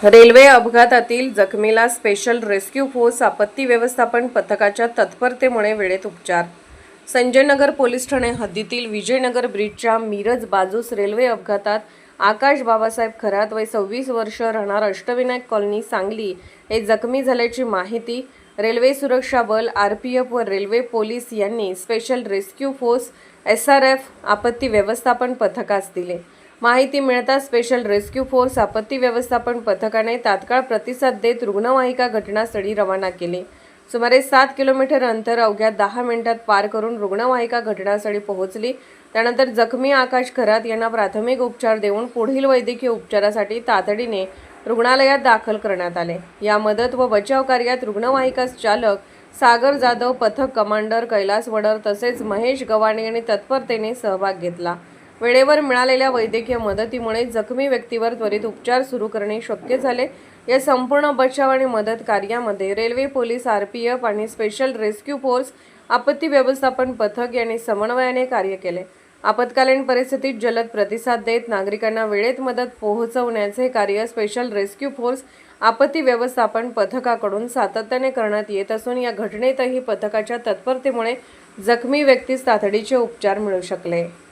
Railway अपघातातील जखमीला special rescue force आपत्ती व्यवस्थापन पथकाच्या तत्परतेमुळे वेळेत उपचार। संजयनगर पोलीस ठाणे हद्दीतील विजयनगर ब्रिजच्या मिरज बाजूस रेल्वे अपघातात आकाश बाबासाहेब खरात वय 26 वर्ष राहणार अष्टविनायक कॉलनी सांगली हे जखमी झाल्याची माहिती रेल्वे सुरक्षा बल आरपीएफ व रेल्वे पोलीस यांनी स्पेशल रेस्क्यू फोर्स एसआरएफ आपत्ती व्यवस्थापन पथकास दिले। माहिती मिळताच स्पेशल रेस्क्यू फोर्स आपत्ती व्यवस्थापन पथकाने तात्काळ प्रतिसाद देत रुग्णवाहिका घटनास्थळी रवाना केली। सुमारे 7 किलोमीटर अंतर अवघ्या 10 मिनिटात पार करून रुग्णवाहिका घटनास्थळी पोहोचली। त्यानंतर जखमी आकाश खरात यांना प्राथमिक उपचार देऊन पुढील वैद्यकीय उपचारासाठी तातडीने रुग्णालयात दाखल करण्यात आले। या मदत व बचाव कार्यात रुग्णवाहिका चालक सागर जाधव, पथक कमांडर कैलास वडर तसेच महेश गवाणे यांनी तत्परतेने सहभाग घेतला। वेळेवर मिळालेल्या वैद्यकीय मदतीमुळे जखमी व्यक्तीवर त्वरित उपचार सुरू करणे शक्य झाले। या संपूर्ण बचाव आणि मदत कार्यामध्ये रेल्वे पोलीस, आरपीएफ आणि स्पेशल रेस्क्यू फोर्स आपत्ती व्यवस्थापन पथक यांनी समन्वयाने कार्य केले। आपत्कालीन परिस्थितीत जलद प्रतिसाद देत नागरिकांना वेळेत मदत पोहोचवण्याचे कार्य स्पेशल रेस्क्यू फोर्स आपत्ती व्यवस्थापन पथकाकडून सातत्याने करण्यात येत असून या घटनेतही पथकाच्या तत्परतेमुळे जखमी व्यक्तीस तातडीचे उपचार मिळू शकले।